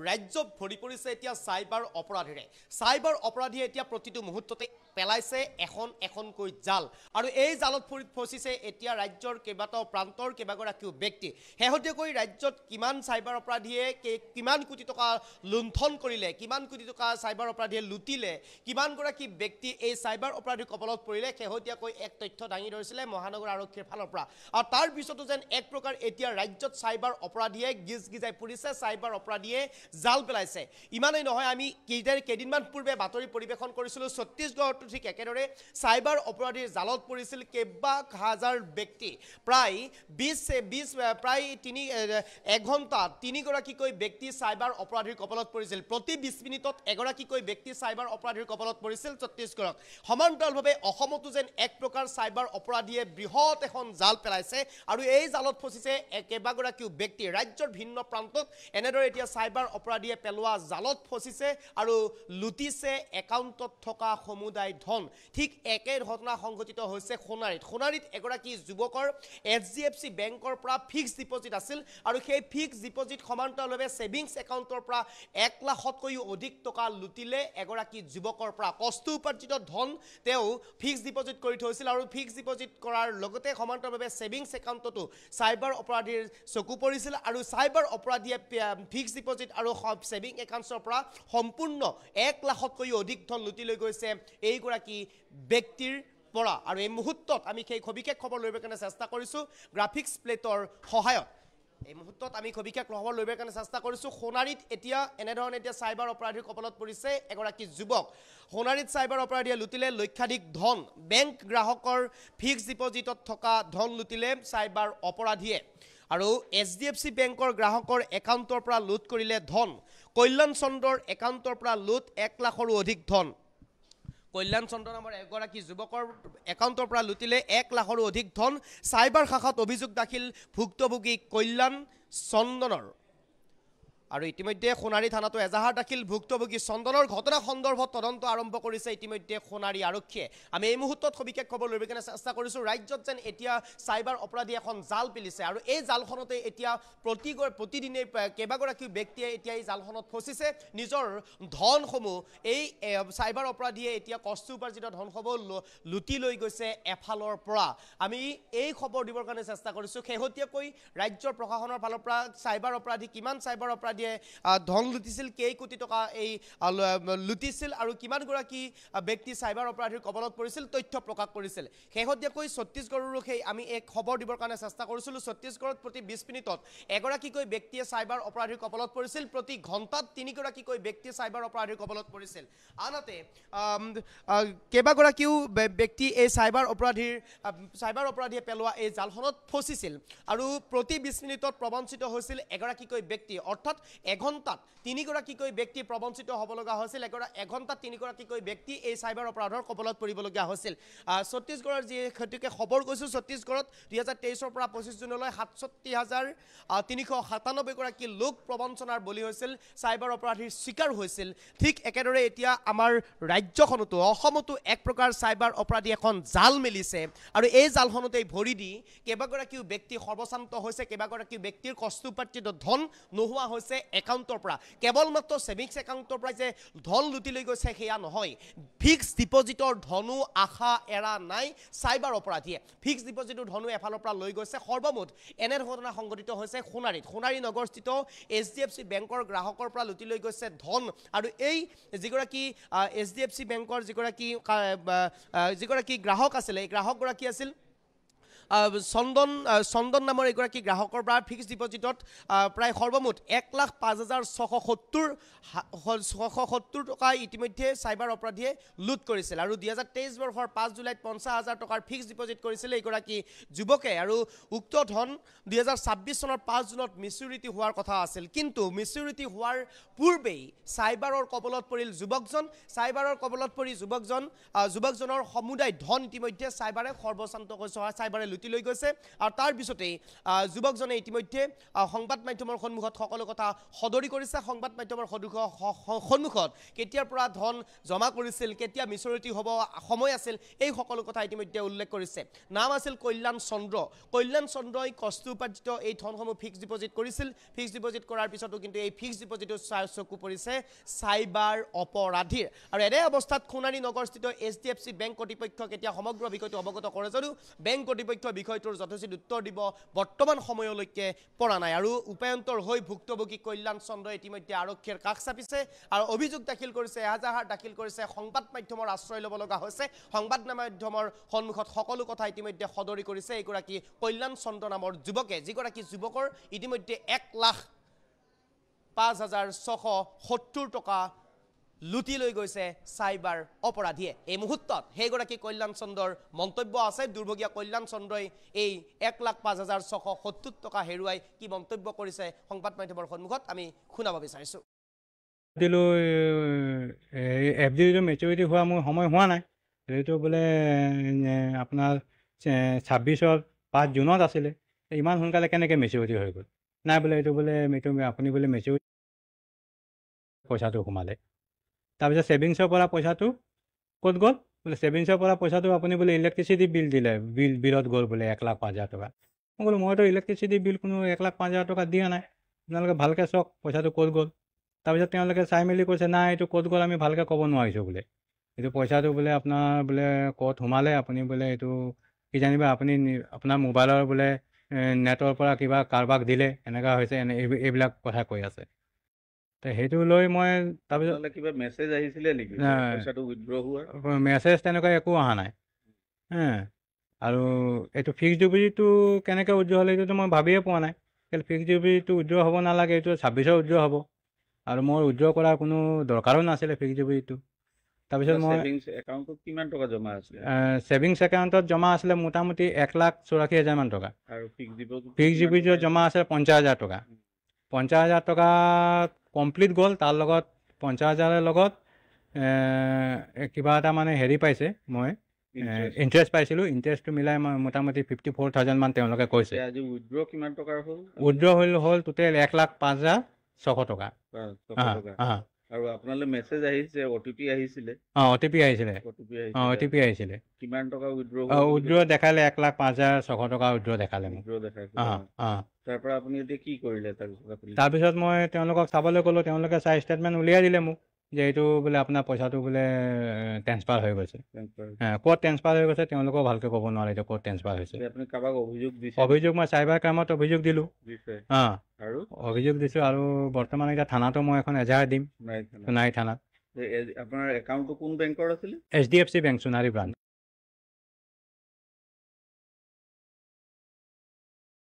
ৰাজ্য ভৰি পৰিছে এতিয়া চাইবাৰ অপৰাধীৰে চাইবাৰ অপৰাধীয়ে এতিয়া প্ৰতিটো মুহূৰ্ততে পেলাইছে এখনকৈ জাল আৰু এই জালত ফচিছে এতিয়া ৰাজ্যৰ কেইবাটাও প্ৰান্তৰ কেইবাগৰাকীও ব্যক্তি শেহতীয়াকৈ ৰাজ্যত কিমান চাইবাৰ অপৰাধীয়ে কিমান কোটি টকা লুণ্ঠন কৰিলে কিমান কোটি টকা চাইবাৰ অপৰাধীয়ে লুটিলে কিমানগৰাকী ব্যক্তি এই চাইবাৰ অপৰাধীৰ কবলত পৰিলে শেহতীয়াকৈ এক তথ্য দাঙি ধৰিছিলে মহানগৰ আৰক্ষীৰ ফালৰ পৰা আৰু তাৰ পিছতো যেন এক প্ৰকাৰ এতিয়া ৰাজ্যত চাইবাৰ অপৰাধীয়ে গিজগিজাই পৰিছে চাইবাৰ অপৰাধীয়ে জাল পেলাইছে ইমানেই নহয় আমি কেইদিনমান পূৰ্বে বাতৰি পৰিৱেশন কৰিছিলোঁ ছত্তীশগড়ত ঠিক একেদৰে চাইবাৰ অপৰাধীৰ জালত পৰিছিল কেইবা হাজাৰ ব্যক্তি প্ৰায় 1 ঘণ্টা তিনিগৰাকীকৈ ব্যক্তি চাইবাৰ অপৰাধীৰ কবলত পৰিছিল প্ৰতি 20 মিনিটত এগৰাকীকৈ ব্যক্তি চাইবাৰ অপৰাধীৰ কবলত পৰিছিল ছত্তীশগড়ত সমান্তৰালভাৱে অসমতো যেন এক প্ৰকাৰ চাইবাৰ অপৰাধীয়ে বৃহৎ এখন জাল পেলাইছে আৰু এই জালত ফচিছে কেইবাগৰাকীও ব্যক্তি ৰাজ্যৰ ভিন্ন প্ৰান্তত এনেদৰে এতিয়া চাইবাৰ অপৰাধীয়ে পেলোৱা জালত ফচিছে আৰু লুটিছে একাউণ্টত থকা সমুদায় ধন ঠিক একে ঘটনা সংঘটিত হৈছে সোণাৰীত এগৰাকী যুৱকৰ HDFC বেংকৰ পৰা ফিক্স ডিপজিট আছিল আৰু সেই ফিক্স ডিপজিট সমান্তৰালভাৱে সেভিংছ একাউণ্টৰ পৰা 1 লাখতকৈও অধিক টকা লুটিলে এগৰাকী যুৱকৰ পৰা কষ্ট উপাৰ্জিত ধন তেওঁ ফিক্স ডিপজিট কৰি থৈছিল আৰু ফিক্স ডিপজিট কৰাৰ লগতে সমান্তৰালভাৱে সেভিংছ একাউণ্টতো চাইবাৰ অপৰাধীৰ চকু পৰিছিল আৰু চাইবাৰ অপৰাধীয়ে ফিক্স ডিপজিট আৰু সেভিং একাউণ্টৰ পৰা সম্পূৰ্ণ 1 লাখতকৈও অধিক ধন লুটি লৈ গৈছে এইগৰাকী ব্যক্তিৰ পৰা আৰু এই মুহূৰ্তত আমি সেই সবিশেষ খবৰ লবৰ কাৰণে চেষ্টা কৰিছোঁ গ্ৰাফিক্স প্লেটৰ সহায়ত এই মুহূৰ্তত আমি সবিশেষ খবৰ লবৰ কাৰণে চেষ্টা কৰিছোঁ সোণাৰীত এতিয়া এনেধৰণে এতিয়া চাইবাৰ অপৰাধীৰ কবলত পৰিছে এগৰাকী যুৱক সোণাৰীত চাইবাৰ অপৰাধীয়ে লুটিলে লক্ষাধিক ধন বেংক গ্ৰাহকৰ ফিক্স ডিপজিটত থকা ধন লুটিলে চাইবাৰ অপৰাধীয়ে আৰু HDFC বেংকৰ গ্ৰাহকৰ একাউণ্টৰ পৰা লুট কৰিলে ধন কল্যাণ চন্দ্ৰৰ একাউণ্টৰ পৰা লুট 1 লাখৰো অধিক ধন কল্যাণ চন্দ্ৰ নামৰ এগৰাকী যুৱকৰ একাউণ্টৰ পৰা লুটিলে 1 লাখৰো অধিক ধন চাইবাৰ শাখাত অভিযোগ দাখিল ভুক্তভোগী কল্যাণ চন্দনৰ আৰু ইতিমধ্যে সোণাৰী থানাতো এজাহাৰ দাখিল ভুক্তভোগী চন্দনৰ ঘটনা সন্দৰ্ভত তদন্ত আৰম্ভ কৰিছে ইতিমধ্যে সোণাৰী আৰক্ষীয়ে আমি এই মুহূৰ্তত সবিশেষ খবৰ লবৰ কাৰণে চেষ্টা কৰিছোঁ ৰাজ্যত যেন এতিয়া চাইবাৰ অপৰাধী এখন জাল পেলিছে আৰু এই জালখনতে এতিয়া প্ৰতিদিনে কেইবাগৰাকী ব্যক্তিয়ে এতিয়া এই জালখনত ফচিছে নিজৰ ধনসমূহ এই চাইবাৰ অপৰাধীয়ে এতিয়া কষ্ট উপাৰ্জিত ধনসমূহ লুটি লৈ গৈছে এফালৰ পৰা আমি এই খবৰ দিবৰ কাৰণে চেষ্টা কৰিছোঁ শেহতীয়াকৈ ৰাজ্যৰ প্ৰশাসনৰ ফালৰ পৰা চাইবাৰ অপৰাধী কিমান চাইবাৰ অপৰাধী ধন লুটিছিল কেই কোটি টকা এই লুটিছিল আৰু কিমানগৰাকী ব্যক্তি চাইবাৰ অপৰাধীৰ কবলত পৰিছিল তথ্য প্ৰকাশ কৰিছিল শেহতীয়াকৈ ছত্তীশগড়ৰো সেই আমি এক খবৰ দিবৰ কাৰণে চেষ্টা কৰিছিলোঁ ছত্তীশগড়ত প্ৰতি 20 মিনিটত এগৰাকীকৈ ব্যক্তিয়ে চাইবাৰ অপৰাধীৰ কবলত পৰিছিল প্ৰতি ঘণ্টাত 3গৰাকীকৈ ব্যক্তি চাইবাৰ অপৰাধীৰ কবলত পৰিছিল আনহাতে কেইবাগৰাকীও ব্যক্তি এই চাইবাৰ অপৰাধীয়ে পেলোৱা এই জালখনত ফচিছিল আৰু প্ৰতি 20 মিনিটত প্ৰবঞ্চিত হৈছিল এগৰাকীকৈ ব্যক্তি অৰ্থাৎ এঘণ্টাত 3গৰাকীকৈ ব্যক্তি প্ৰবঞ্চিত হ'ব লগা হৈছিল এঘণ্টাত 3গৰাকীকৈ ব্যক্তি এই চাইবাৰ অপৰাধৰ কবলত পৰিবলগীয়া হৈছিল ছত্তীশগড়ৰ যি ক্ষতিকে খবৰ কৈছোঁ ছত্তীশগড়ত 2023ৰ পৰা 25 জুনলৈ 67,397গৰাকী লোক প্ৰবঞ্চনাৰ বলি হৈছিল চাইবাৰ অপৰাধীৰ শিকাৰ হৈছিল ঠিক একেদৰে এতিয়া আমাৰ ৰাজ্যখনতো অসমতো এক প্ৰকাৰ চাইবাৰ অপৰাধী এখন জাল মেলিছে আৰু এই জালখনতেই ভৰি দি কেইবাগৰাকীও ব্যক্তি সৰ্বশান্ত হৈছে কেইবাগৰাকী ব্যক্তিৰ কষ্ট উপাৰ্জিত ধন নোহোৱা হৈছে একাউণ্টৰ পৰা কেৱল মাত্ৰ সেভিংছ একাউণ্টৰ পৰা যে ধন লুটি লৈ গৈছে সেয়া নহয় ফিক্স ডিপজিটৰ ধনো আশা এৰা নাই চাইবাৰ অপৰাধীয়ে ফিক্স ডিপজিটৰ ধনো এফালৰ পৰা লৈ গৈছে সৰ্বমুঠ এনে ঘটনা সংঘটিত হৈছে সোণাৰী নগৰস্থিত HDFC বেংকৰ গ্ৰাহকৰ পৰা লুটি লৈ গৈছে ধন আৰু এই যিগৰাকী HDFC বেংকৰ যিগৰাকী গ্ৰাহক আছিলে এই গ্ৰাহকগৰাকী আছিল চন্দন নামৰ এগৰাকী গ্ৰাহকৰ পৰা ফিক্স ডিপজিটত প্ৰায় সৰ্বমুঠ 1,05,670 টকা ইতিমধ্যে চাইবাৰ অপৰাধীয়ে লুট কৰিছিল আৰু 2023 বৰ্ষৰ 5 জুলাইত 50,000 টকাৰ ফিক্স ডিপজিট কৰিছিল এইগৰাকী যুৱকে আৰু উক্ত ধন 2026 চনৰ 5 জুনত মিচিউৰিটি হোৱাৰ কথা আছিল কিন্তু মিচিউৰিটি হোৱাৰ পূৰ্বেই চাইবাৰৰ কবলত পৰিল যুৱকজন চাইবাৰৰ কবলত পৰি যুৱকজনৰ সমুদায় ধন ইতিমধ্যে চাইবাৰে সৰ্বশান্ত কৰিছে চাইবাৰে লুটি লৈ গৈছে আৰু তাৰ পিছতেই যুৱকজনে ইতিমধ্যে সংবাদ মাধ্যমৰ সন্মুখত সকলো কথা সদৰি কৰিছে সংবাদ মাধ্যমৰ সন্মুখত কেতিয়াৰ পৰা ধন জমা কৰিছিল কেতিয়া মিচৰিটি হ'ব সময় আছিল এই সকলো কথা ইতিমধ্যে উল্লেখ কৰিছে নাম আছিল কল্যাণ চন্দ্ৰই কষ্ট উপাৰ্জিত এই ধনসমূহ ফিক্সড ডিপজিট কৰিছিল ফিক্সড ডিপজিট কৰাৰ পিছতো কিন্তু এই ফিক্সড ডিপজিটৰ চকু পৰিছে সাইবাৰ অপৰাধীৰ আৰু এনে অৱস্থাত খুনানী নগৰস্থিত HDFC বেংক কৰ্তৃপক্ষ কেতিয়া সমগ্ৰ বিষয়টো অৱগত কৰে যদিও বেংক কৰ্তৃপক্ষ বিষয়টোৰ যথোচিত উত্তৰ দিব বৰ্তমান সময়লৈকে পৰা নাই আৰু উপায়ন্তৰ হৈ ভুক্তভোগী কল্যাণ চন্দ্ৰই ইতিমধ্যে আৰক্ষীৰ কাষ চাপিছে আৰু অভিযোগ দাখিল কৰিছে এজাহাৰ দাখিল কৰিছে সংবাদ মাধ্যমৰ আশ্ৰয় ল'ব লগা হৈছে সংবাদ মাধ্যমৰ সন্মুখত সকলো কথা ইতিমধ্যে সদৰি কৰিছে এইগৰাকী কল্যাণ চন্দ্ৰ নামৰ যুৱকে যিগৰাকী যুৱকৰ ইতিমধ্যে 1,05,670 টকা লুটি লৈ গৈছে সাইবাৰ অপৰাধীয়ে এই মুহূৰ্তত সেইগৰাকী কল্যাণ চন্দ্ৰৰ মন্তব্য আছে দুৰ্ভগীয়া কল্যাণ চন্দ্ৰই এই 1,05,670 টকা হেৰুৱাই কি মন্তব্য কৰিছে সংবাদ মাধ্যমৰ সন্মুখত আমি শুনাব বিচাৰিছো দিলো FD মেচুৰিটি হোৱা মোৰ সময় হোৱা নাই এইটো বোলে আপোনাৰ 26 5 জুনত আছিলে ইমান সোনকালে কেনেকৈ মেচুৰিটি হৈ গ'ল নাই বোলে এইটো বোলে আপুনি বোলে মেচুৰিটি পইচাটো সোমালে তাৰপিছত ছেভিংছৰ পৰা পইচাটো ক'ত গ'ল বোলে ছেভিংছৰ পৰা পইচাটো আপুনি বোলে ইলেক্ট্ৰিচিটি বিল দিলে বিলত গ'ল বোলে 1,05,000 টকা মই ক'লো মইতো ইলেক্ট্ৰিচিটি বিল কোনো 1,05,000 টকা দিয়া নাই আপোনালোকে ভালকৈ চাওক পইচাটো ক'ত গ'ল তাৰপিছত তেওঁলোকে চাই মেলি কৈছে নাই এইটো ক'ত গ'ল আমি ভালকৈ ক'ব নোৱাৰিছোঁ বোলে এইটো পইচাটো বোলে আপোনাৰ বোলে ক'ত সোমালে আপুনি বোলে এইটো কি জানিবা আপুনি আপোনাৰ মোবাইলৰ বোলে নেটৰ পৰা কিবা কাৰোবাক দিলে এনেকুৱা হৈছে এইবিলাক কথা কৈ আছে তো সেইটো লৈ মই তাৰপিছত কিবা মেছেজ আহিছিলে নেকি পইচাটো উইথড্ৰ হোৱাৰ মেছেজ তেনেকুৱা একো অহা নাই আৰু এইটো ফিক্সড ডিপজিটটো কেনেকৈ উইথড্ৰ হ'লে এইটোতো মই ভাবিয়ে পোৱা নাই কেলৈ ফিক্সড ডিপজিটটো উইথড্ৰ হ'ব নালাগে এইটো 26 উইথড্ৰ হ'ব আৰু মই উইথড্ৰ কৰাৰ কোনো দৰকাৰো নাছিলে ফিক্সড ডিপজিটটো তাৰপিছত মই ছেভিংছ একাউণ্টত কিমান টকা জমা আছিলে ছেভিংছ একাউণ্টত জমা আছিলে মোটামুটি 1,84,000 মান টকা আৰু ফিক্সড ডিপজিটত জমা আছে 50,000 টকা 50,000 টকা কমপ্লিট গ'ল তাৰ লগত 50,000ৰ লগত কিবা এটা মানে হেৰি পাইছে মই ইণ্টাৰেষ্ট পাইছিলোঁ ইণ্টাৰেষ্টটো মিলাই মই মোটামুটি 54,000 মান তেওঁলোকে কৈছে আজি উইথড্ৰ কিমান টকাৰ হ'ল উইথড্ৰ হ'ল টোটেল 1,05,600 টকা আৰু আপোনালৈ মেছেজ আহিছে OTP আহিছিলে OTP আহিছিলে কিমান টকা উইথড্ৰ দেখালে 1,05,600 টকা উইথড্ৰ দেখালে মোক তাৰ পৰা আপুনি এতিয়া কি কৰিলে তাৰপিছত মই তেওঁলোকক চাবলৈ ক'লোঁ তেওঁলোকে চাই ষ্টেটমেণ্ট উলিয়াই দিলে মোক যে এইটো বোলে আপোনাৰ পইচাটো বোলে ট্ৰেন্সফাৰ হৈ গৈছে ক'ত ট্ৰেন্সফাৰ হৈ গৈছে তেওঁলোকেও ভালকৈ ক'ব নোৱাৰে এতিয়া ক'ত ট্ৰেন্সফাৰ হৈছে আপুনি কাৰোবাক অভিযোগ মই চাইবাৰ ক্ৰাইমত অভিযোগ দিলোঁ আৰু অভিযোগ দিছোঁ আৰু বৰ্তমান এতিয়া থানাতো মই এখন এজাহাৰ দিম নাই থানাত আপোনাৰ একাউণ্টটো কোন বেংকৰ আছিলে HDFC বেংক সোণাৰী ব্ৰাঞ্চ